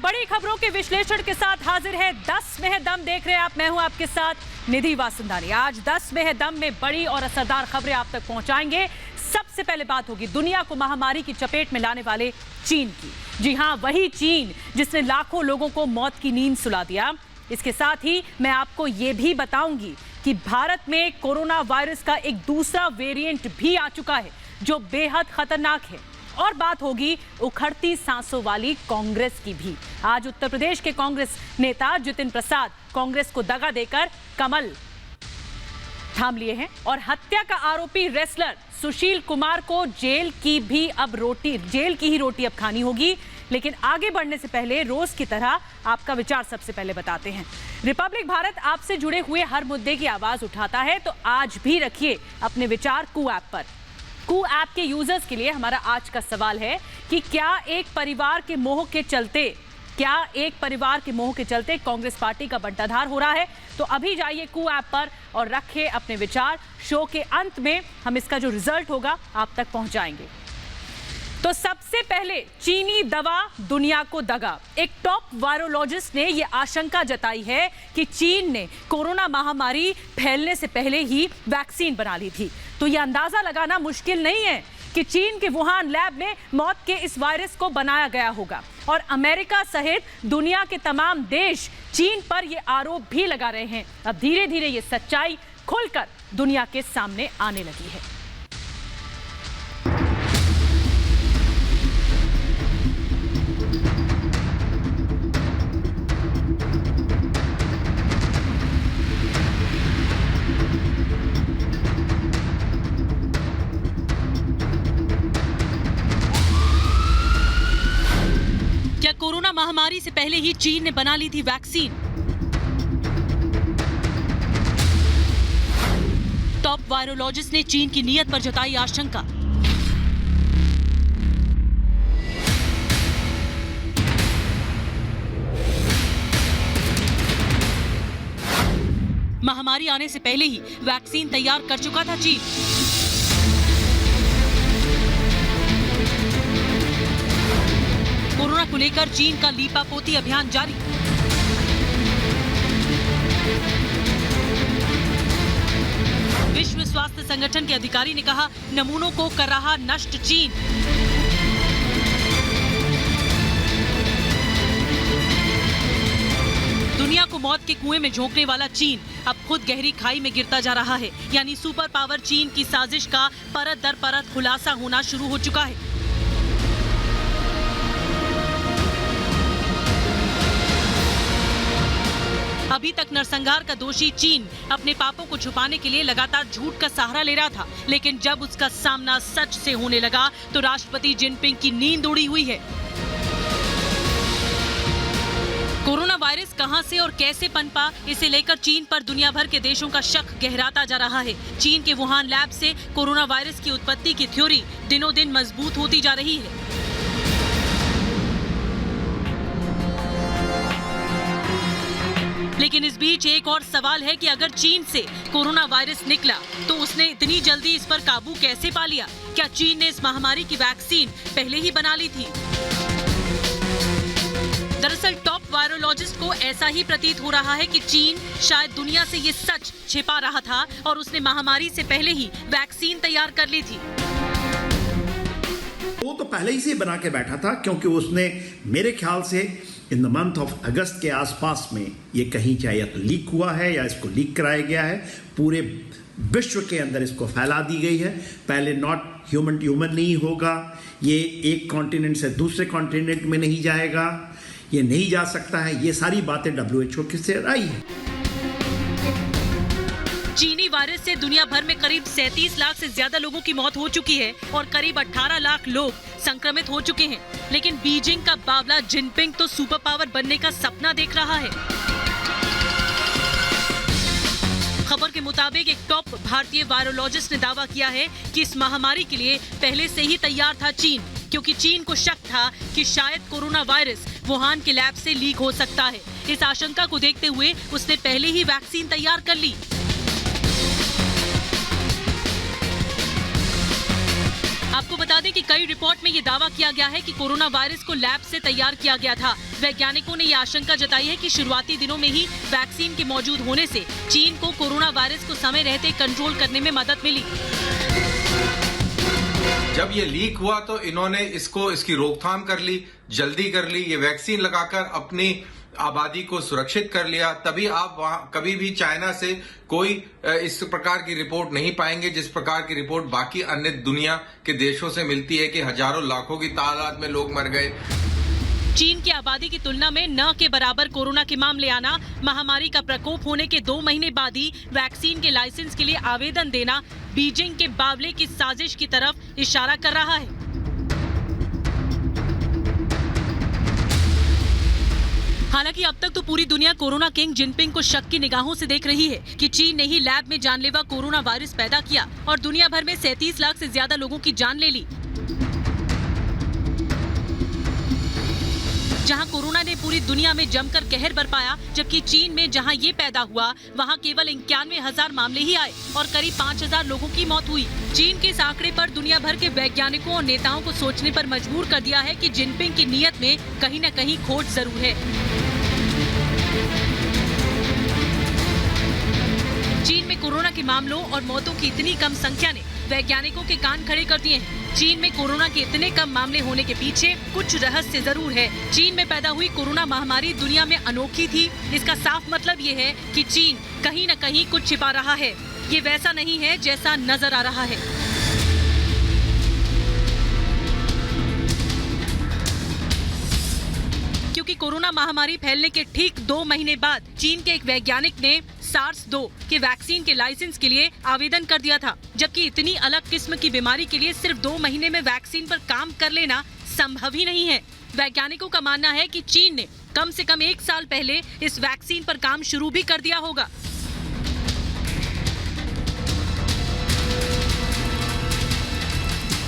बड़ी खबरों के विश्लेषण के साथ हाजिर है 10 में है दम। देख रहे हैं आप, मैं हूं आपके साथ निधि वासुंदानी। आज 10 में है दम में बड़ी और असरदार खबरें आप तक पहुंचाएंगे। सबसे पहले बात होगी दुनिया को महामारी की चपेट में लाने वाले चीन की। जी हां, वही चीन जिसने लाखों लोगों को मौत की नींद सुला दिया। इसके साथ ही मैं आपको यह भी बताऊंगी कि भारत में कोरोना वायरस का एक दूसरा वेरिएंट भी आ चुका है जो बेहद खतरनाक है। और बात होगी उखड़ती सांसों वाली कांग्रेस की भी। आज उत्तर प्रदेश के कांग्रेस नेता जितिन प्रसाद कांग्रेस को दगा देकर कमल थाम लिए हैं और हत्या का आरोपी रेसलर सुशील कुमार को जेल की ही रोटी अब खानी होगी। लेकिन आगे बढ़ने से पहले रोज की तरह आपका विचार सबसे पहले बताते हैं। रिपब्लिक भारत आपसे जुड़े हुए हर मुद्दे की आवाज उठाता है, तो आज भी रखिए अपने विचार कू ऐप पर। कू ऐप के यूजर्स के लिए हमारा आज का सवाल है कि क्या एक परिवार के मोह के चलते कांग्रेस पार्टी का बंटाधार हो रहा है? तो अभी जाइए कू ऐप पर और रखिए अपने विचार। शो के अंत में हम इसका जो रिजल्ट होगा आप तक पहुंचाएंगे। तो सबसे पहले चीनी दवा दुनिया को दगा। एक टॉप वायरोलॉजिस्ट ने यह आशंका जताई है कि चीन ने कोरोना महामारी फैलने से पहले ही वैक्सीन बना ली थी। तो यह अंदाजा लगाना मुश्किल नहीं है कि चीन के वुहान लैब में मौत के इस वायरस को बनाया गया होगा। और अमेरिका सहित दुनिया के तमाम देश चीन पर यह आरोप भी लगा रहे हैं। अब धीरे धीरे यह सच्चाई खुलकर दुनिया के सामने आने लगी है। क्या कोरोना महामारी से पहले ही चीन ने बना ली थी वैक्सीन? टॉप वायरोलॉजिस्ट ने चीन की नीयत पर जताई आशंका। महामारी आने से पहले ही वैक्सीन तैयार कर चुका था चीन। कोरोना को लेकर चीन का लीपापोती अभियान जारी। विश्व स्वास्थ्य संगठन के अधिकारी ने कहा, नमूनों को कर रहा नष्ट चीन। दुनिया को मौत के कुएं में झोंकने वाला चीन अब खुद गहरी खाई में गिरता जा रहा है। यानी सुपर पावर चीन की साजिश का परत दर परत खुलासा होना शुरू हो चुका है। अभी तक नरसंहार का दोषी चीन अपने पापों को छुपाने के लिए लगातार झूठ का सहारा ले रहा था, लेकिन जब उसका सामना सच से होने लगा तो राष्ट्रपति जिनपिंग की नींद उड़ी हुई है। कोरोना वायरस कहां से और कैसे पनपा, इसे लेकर चीन पर दुनिया भर के देशों का शक गहराता जा रहा है। चीन के वुहान लैब से कोरोना वायरस की उत्पत्ति की थ्योरी दिनों दिन मजबूत होती जा रही है। लेकिन इस बीच एक और सवाल है कि अगर चीन से कोरोना वायरस निकला तो उसने इतनी जल्दी इस पर काबू कैसे पा लिया? क्या चीन ने इस महामारी की वैक्सीन पहले ही बना ली थी? दरअसल टॉप वायरोलॉजिस्ट को ऐसा ही प्रतीत हो रहा है कि चीन शायद दुनिया से ये सच छिपा रहा था और उसने महामारी से पहले ही वैक्सीन तैयार कर ली थी। वो तो पहले ही से बना के बैठा था, क्योंकि उसने मेरे ख्याल से इन द मंथ ऑफ अगस्त के आसपास में ये कहीं चाहे तो लीक हुआ है या इसको लीक कराया गया है। पूरे विश्व के अंदर इसको फैला दी गई है। पहले नॉट ह्यूमन टू ह्यूमन नहीं होगा, ये एक कॉन्टिनेंट से दूसरे कॉन्टिनेंट में नहीं जाएगा, ये नहीं जा सकता है। ये सारी बातें WHO की से आई है। चीनी वायरस से दुनिया भर में करीब 37 लाख से ज्यादा लोगों की मौत हो चुकी है और करीब 18 लाख लोग संक्रमित हो चुके हैं। लेकिन बीजिंग का बावला जिनपिंग तो सुपर पावर बनने का सपना देख रहा है। खबर के मुताबिक एक टॉप भारतीय वायरोलॉजिस्ट ने दावा किया है कि इस महामारी के लिए पहले से ही तैयार था चीन, क्योंकि चीन को शक था कि शायद कोरोना वायरस वुहान के लैब से लीक हो सकता है। इस आशंका को देखते हुए उसने पहले ही वैक्सीन तैयार कर ली। आपको बता दें कि कई रिपोर्ट में ये दावा किया गया है कि कोरोना वायरस को लैब से तैयार किया गया था। वैज्ञानिकों ने ये आशंका जताई है कि शुरुआती दिनों में ही वैक्सीन के मौजूद होने से चीन को कोरोना वायरस को समय रहते कंट्रोल करने में मदद मिली। जब ये लीक हुआ तो इन्होंने इसकी रोकथाम कर ली, जल्दी कर ली, ये वैक्सीन लगाकर अपनी आबादी को सुरक्षित कर लिया। तभी आप वहां कभी भी चाइना से कोई इस प्रकार की रिपोर्ट नहीं पाएंगे जिस प्रकार की रिपोर्ट बाकी अन्य दुनिया के देशों से मिलती है कि हजारों लाखों की तादाद में लोग मर गए। चीन की आबादी की तुलना में न के बराबर कोरोना के मामले आना, महामारी का प्रकोप होने के 2 महीने बाद ही वैक्सीन के लाइसेंस के लिए आवेदन देना बीजिंग के बावले की साजिश की तरफ इशारा कर रहा है। हालांकि अब तक तो पूरी दुनिया कोरोना किंग जिनपिंग को शक की निगाहों से देख रही है कि चीन ने ही लैब में जानलेवा कोरोना वायरस पैदा किया और दुनिया भर में 37 लाख से ज्यादा लोगों की जान ले ली। जहां कोरोना ने पूरी दुनिया में जमकर कहर बरपाया, जबकि चीन में जहां ये पैदा हुआ वहां केवल 91,000 मामले ही आए और करीब 5,000 लोगों की मौत हुई। चीन के इस आंकड़े पर दुनिया भर के वैज्ञानिकों और नेताओं को सोचने पर मजबूर कर दिया है कि जिनपिंग की नीयत में कहीं न कहीं खोट जरूर है। चीन में कोरोना के मामलों और मौतों की इतनी कम संख्या ने वैज्ञानिकों के कान खड़े कर दिए हैं। चीन में कोरोना के इतने कम मामले होने के पीछे कुछ रहस्य जरूर है। चीन में पैदा हुई कोरोना महामारी दुनिया में अनोखी थी। इसका साफ मतलब ये है कि चीन कहीं न कहीं कुछ छिपा रहा है। ये वैसा नहीं है जैसा नजर आ रहा है। क्योंकि कोरोना महामारी फैलने के ठीक 2 महीने बाद चीन के एक वैज्ञानिक ने SARS-2 के वैक्सीन के लाइसेंस के लिए आवेदन कर दिया था, जबकि इतनी अलग किस्म की बीमारी के लिए सिर्फ 2 महीने में वैक्सीन पर काम कर लेना संभव ही नहीं है। वैज्ञानिकों का मानना है कि चीन ने कम से कम 1 साल पहले इस वैक्सीन पर काम शुरू भी कर दिया होगा।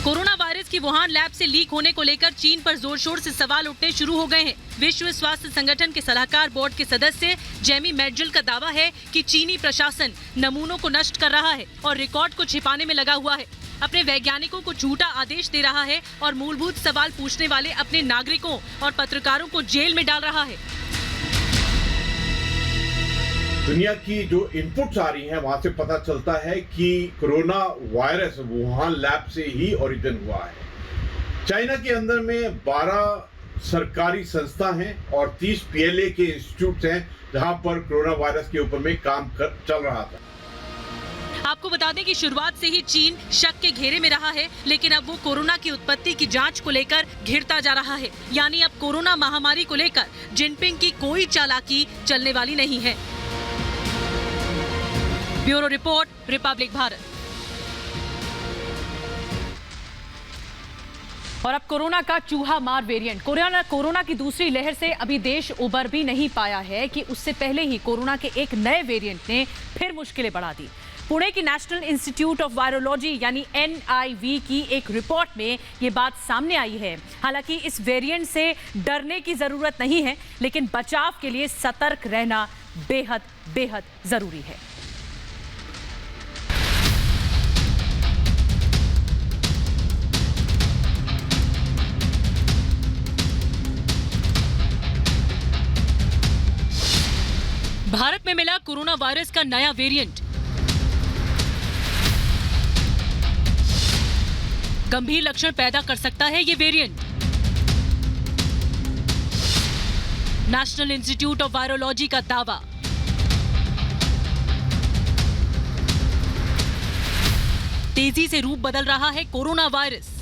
कोरोना वायरस की वुहान लैब से लीक होने को लेकर चीन पर जोर शोर से सवाल उठने शुरू हो गए हैं। विश्व स्वास्थ्य संगठन के सलाहकार बोर्ड के सदस्य जेमी मेडजल का दावा है कि चीनी प्रशासन नमूनों को नष्ट कर रहा है और रिकॉर्ड को छिपाने में लगा हुआ है। अपने वैज्ञानिकों को झूठा आदेश दे रहा है और मूलभूत सवाल पूछने वाले अपने नागरिकों और पत्रकारों को जेल में डाल रहा है। दुनिया की जो इनपुट्स आ रही हैं वहां से पता चलता है कि कोरोना वायरस वुहान लैब से ही ओरिजिन हुआ है। चाइना के अंदर में 12 सरकारी संस्था हैं और 30 PLA के इंस्टीट्यूट हैं जहां पर कोरोना वायरस के ऊपर में काम चल रहा था। आपको बता दें कि शुरुआत से ही चीन शक के घेरे में रहा है, लेकिन अब वो कोरोना की उत्पत्ति की जांच को लेकर घिरता जा रहा है। यानी अब कोरोना महामारी को लेकर जिनपिंग की कोई चालाकी चलने वाली नहीं है। Bureau report, Republic Bharat. और अब कोरोना का चूहा मार वेरिएंट। कोरोना की दूसरी लहर से अभी देश उबर भी नहीं पाया है कि उससे पहले ही कोरोना के एक नए वेरिएंट ने फिर मुश्किलें बढ़ा दी। पुणे की नेशनल इंस्टीट्यूट ऑफ वायरोलॉजी यानी NIV की एक रिपोर्ट में ये बात सामने आई है। हालांकि इस वेरिएंट से डरने की जरूरत नहीं है, लेकिन बचाव के लिए सतर्क रहना बेहद बेहद जरूरी है। भारत में मिला कोरोना वायरस का नया वेरिएंट। गंभीर लक्षण पैदा कर सकता है ये variant. National institute of virology का दावा। तेजी से रूप बदल रहा है कोरोना वायरस।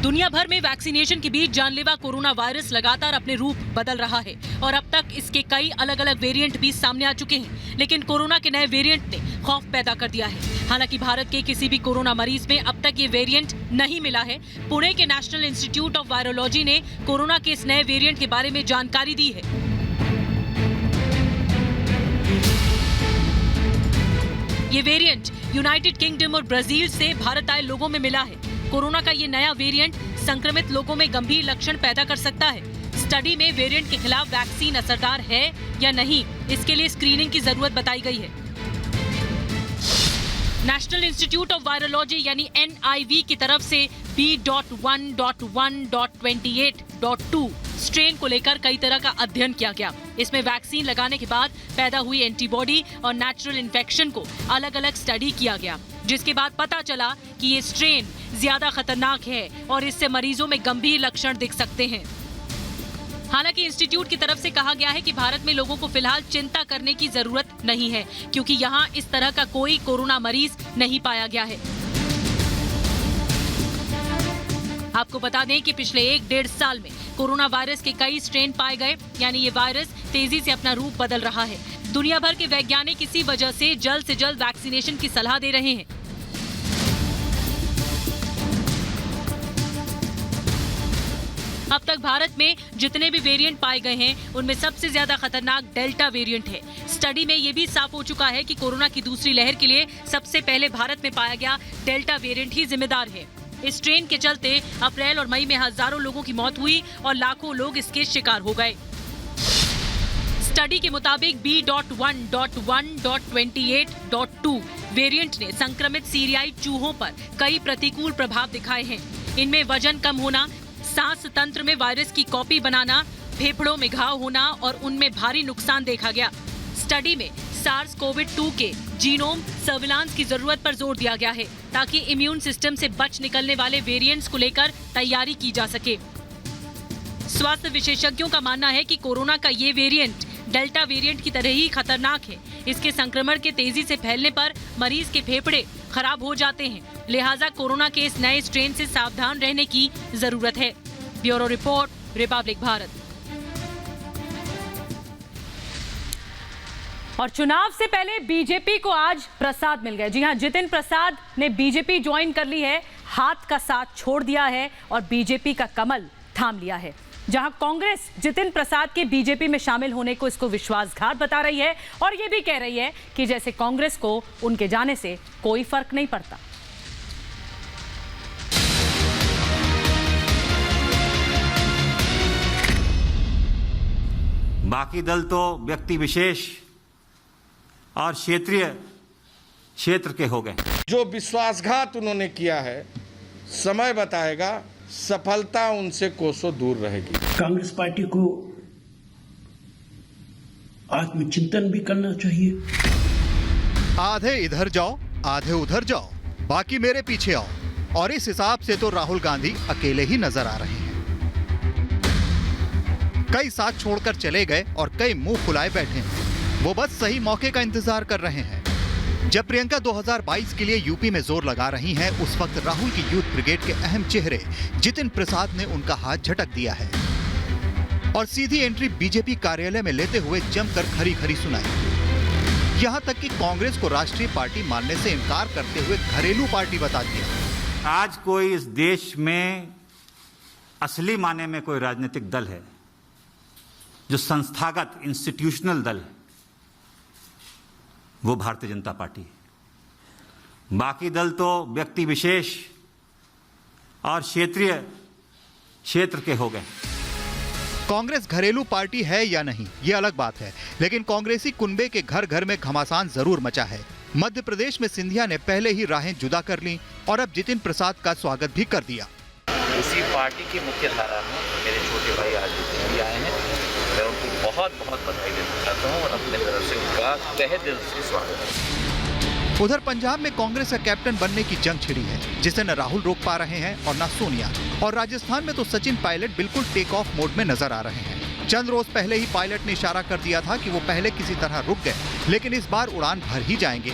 दुनिया भर में वैक्सीनेशन के बीच जानलेवा कोरोना वायरस लगातार अपने रूप बदल रहा है और अब तक इसके कई अलग अलग वेरिएंट भी सामने आ चुके हैं, लेकिन कोरोना के नए वेरिएंट ने खौफ पैदा कर दिया है। हालांकि भारत के किसी भी कोरोना मरीज में अब तक ये वेरिएंट नहीं मिला है। पुणे के नेशनल इंस्टीट्यूट ऑफ वायरोलॉजी ने कोरोना के इस नए वेरिएंट के बारे में जानकारी दी है। ये वेरिएंट यूनाइटेड किंगडम और ब्राजील से भारत आए लोगों में मिला है। कोरोना का ये नया वेरिएंट संक्रमित लोगों में गंभीर लक्षण पैदा कर सकता है। स्टडी में वेरिएंट के खिलाफ वैक्सीन असरदार है या नहीं, इसके लिए स्क्रीनिंग की जरूरत बताई गई है। नेशनल इंस्टीट्यूट ऑफ वायरोलॉजी यानी NIV की तरफ से B.1.1.28.2 स्ट्रेन को लेकर कई तरह का अध्ययन किया गया। इसमें वैक्सीन लगाने के बाद पैदा हुई एंटीबॉडी और नेचुरल इन्फेक्शन को अलग अलग स्टडी किया गया, जिसके बाद पता चला कि ये स्ट्रेन ज्यादा खतरनाक है और इससे मरीजों में गंभीर लक्षण दिख सकते हैं। हालांकि इंस्टीट्यूट की तरफ से कहा गया है कि भारत में लोगों को फिलहाल चिंता करने की जरूरत नहीं है, क्योंकि यहाँ इस तरह का कोई कोरोना मरीज नहीं पाया गया है। आपको बता दें कि पिछले 1-1.5 साल में कोरोना वायरस के कई स्ट्रेन पाए गए, यानी ये वायरस तेजी से अपना रूप बदल रहा है। दुनिया भर के वैज्ञानिक इसी वजह से जल्द वैक्सीनेशन की सलाह दे रहे हैं। अब तक भारत में जितने भी वेरिएंट पाए गए हैं, उनमें सबसे ज्यादा खतरनाक डेल्टा वेरिएंट है। स्टडी में ये भी साफ हो चुका है कि कोरोना की दूसरी लहर के लिए सबसे पहले भारत में पाया गया डेल्टा वेरिएंट ही जिम्मेदार है। इस स्ट्रेन के चलते अप्रैल और मई में हजारों लोगों की मौत हुई और लाखों लोग इसके शिकार हो गए। स्टडी के मुताबिक B.1.1.28.2 वेरिएंट ने संक्रमित सीरियाई चूहों पर कई प्रतिकूल प्रभाव दिखाए हैं। इनमें वजन कम होना, सांस तंत्र में वायरस की कॉपी बनाना, फेफड़ों में घाव होना और उनमें भारी नुकसान देखा गया। स्टडी में SARS-CoV-2 के जीनोम सर्विलांस की जरूरत पर जोर दिया गया है, ताकि इम्यून सिस्टम से बच निकलने वाले वेरिएंट्स को लेकर तैयारी की जा सके। स्वास्थ्य विशेषज्ञों का मानना है कि कोरोना का ये वेरिएंट डेल्टा वेरिएंट की तरह ही खतरनाक है। इसके संक्रमण के तेजी से फैलने पर मरीज के फेफड़े खराब हो जाते हैं, लिहाजा कोरोना के इस नए स्ट्रेन से सावधान रहने की जरूरत है। Bureau report, Republic Bharat. और चुनाव से पहले बीजेपी को आज प्रसाद मिल गए। जी हां, जितिन प्रसाद ने बीजेपी ज्वाइन कर ली है, हाथ का साथ छोड़ दिया है और बीजेपी का कमल थाम लिया है। जहां कांग्रेस जितिन प्रसाद के बीजेपी में शामिल होने को इसको विश्वासघात बता रही है और ये भी कह रही है कि जैसे कांग्रेस को उनके जाने से कोई फर्क नहीं पड़ता। बाकी दल तो व्यक्ति विशेष और क्षेत्र के हो गए। जो विश्वासघात उन्होंने किया है, समय बताएगा, सफलता उनसे कोसों दूर रहेगी। कांग्रेस पार्टी को आत्मचिंतन भी करना चाहिए। आधे इधर जाओ, आधे उधर जाओ, बाकी मेरे पीछे आओ। और इस हिसाब से तो राहुल गांधी अकेले ही नजर आ रहे हैं। कई साथ छोड़कर चले गए और कई मुंह फुलाए बैठे हैं। वो बस सही मौके का इंतजार कर रहे हैं। जब प्रियंका 2022 के लिए यूपी में जोर लगा रही हैं, उस वक्त राहुल की यूथ ब्रिगेड के अहम चेहरे जितिन प्रसाद ने उनका हाथ झटक दिया है और सीधी एंट्री बीजेपी कार्यालय में लेते हुए जमकर खरी खरी सुनाई। यहां तक कि कांग्रेस को राष्ट्रीय पार्टी मानने से इनकार करते हुए घरेलू पार्टी बता दिया। आज कोई इस देश में असली माने में कोई राजनीतिक दल है जो संस्थागत इंस्टीट्यूशनल दल है, वो भारतीय जनता पार्टी है। बाकी दल तो व्यक्ति विशेष और क्षेत्र के हो गए। कांग्रेस घरेलू पार्टी है या नहीं, ये अलग बात है, लेकिन कांग्रेसी कुनबे के घर घर में घमासान जरूर मचा है। मध्य प्रदेश में सिंधिया ने पहले ही राहें जुदा कर ली और अब जितिन प्रसाद का स्वागत भी कर दिया। उसी पार्टी की मुख्य धारा में मेरे छोटे भाई आज भी आए हैं। मैं उनको बहुत बहुत बधाई देना चाहता हूँ और अपने तरफ से उनका तहे दिल से स्वागत है। उधर पंजाब में कांग्रेस का कैप्टन बनने की जंग छिड़ी है, जिसे न राहुल रोक पा रहे हैं और न सोनिया। और राजस्थान में तो सचिन पायलट बिल्कुल टेक ऑफ मोड में नजर आ रहे हैं। चंद रोज पहले ही पायलट ने इशारा कर दिया था कि वो पहले किसी तरह रुक गए, लेकिन इस बार उड़ान भर ही जाएंगे।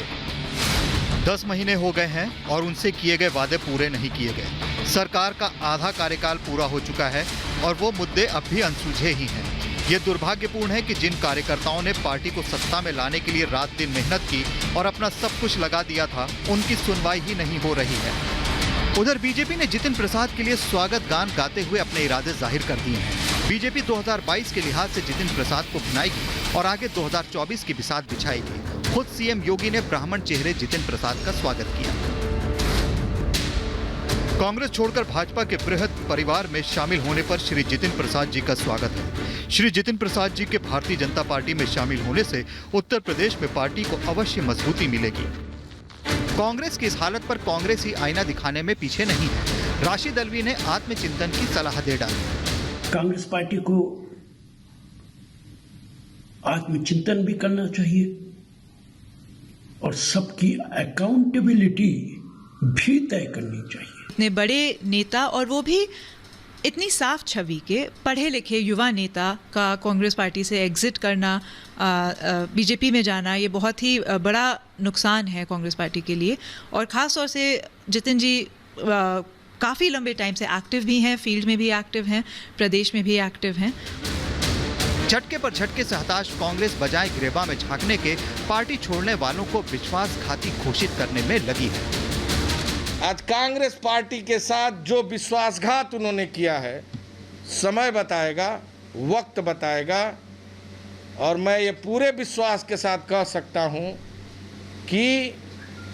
10 महीने हो गए हैं और उनसे किए गए वादे पूरे नहीं किए गए। सरकार का आधा कार्यकाल पूरा हो चुका है और वो मुद्दे अब भी अनसुलझे ही हैं। ये दुर्भाग्यपूर्ण है कि जिन कार्यकर्ताओं ने पार्टी को सत्ता में लाने के लिए रात दिन मेहनत की और अपना सब कुछ लगा दिया था, उनकी सुनवाई ही नहीं हो रही है। उधर बीजेपी ने जितिन प्रसाद के लिए स्वागत गान गाते हुए अपने इरादे जाहिर कर दिए हैं। बीजेपी 2022 के लिहाज से जितिन प्रसाद को अपनाएगी और आगे 2024 की बिसात बिछाएगी। खुद सीएम योगी ने ब्राह्मण चेहरे जितिन प्रसाद का स्वागत किया। कांग्रेस छोड़कर भाजपा के बृहद परिवार में शामिल होने पर श्री जितिन प्रसाद जी का स्वागत है। श्री जितिन प्रसाद जी के भारतीय जनता पार्टी में शामिल होने से उत्तर प्रदेश में पार्टी को अवश्य मजबूती मिलेगी। कांग्रेस की इस हालत पर कांग्रेस ही आईना दिखाने में पीछे नहीं है। राशिद अल्वी ने आत्मचिंतन की सलाह दे डाली। कांग्रेस पार्टी को आत्मचिंतन भी करना चाहिए और सबकी अकाउंटेबिलिटी भी तय करनी चाहिए। इतने बड़े नेता और वो भी इतनी साफ छवि के पढ़े लिखे युवा नेता का कांग्रेस पार्टी से एग्जिट करना, बीजेपी में जाना, ये बहुत ही बड़ा नुकसान है कांग्रेस पार्टी के लिए। और ख़ास तौर से जितिन जी काफ़ी लंबे टाइम से एक्टिव भी हैं, फील्ड में भी एक्टिव हैं, प्रदेश में भी एक्टिव हैं। झटके पर झटके से हताश कांग्रेस बजाय गिरेबा में झांकने के पार्टी छोड़ने वालों को विश्वासघाती घोषित करने में लगी है। आज कांग्रेस पार्टी के साथ जो विश्वासघात उन्होंने किया है, समय बताएगा, वक्त बताएगा। और मैं ये पूरे विश्वास के साथ कह सकता हूं कि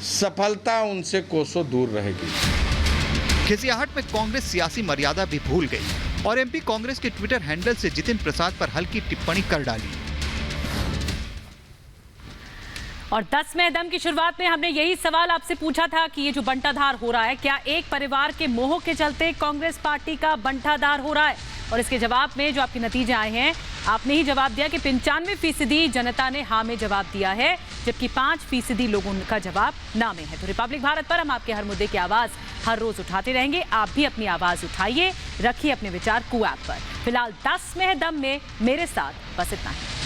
सफलता उनसे कोसों दूर रहेगी। खिसियाहट में कांग्रेस सियासी मर्यादा भी भूल गई और एमपी कांग्रेस के ट्विटर हैंडल से जितिन प्रसाद पर हल्की टिप्पणी कर डाली। और 10 में दम की शुरुआत में हमने यही सवाल आपसे पूछा था कि ये जो बंटाधार हो रहा है, क्या एक परिवार के मोह के चलते कांग्रेस पार्टी का बंटाधार हो रहा है? और इसके जवाब में जो आपके नतीजे आए हैं, आपने ही जवाब दिया कि 95% जनता ने हाँ में जवाब दिया है, जबकि 5% लोगों का जवाब ना में है। तो रिपब्लिक भारत पर हम आपके हर मुद्दे की आवाज हर रोज उठाते रहेंगे। आप भी अपनी आवाज उठाइए, रखिए अपने विचार कू ऐप पर। फिलहाल 10 में दम में मेरे साथ बस इतना ही।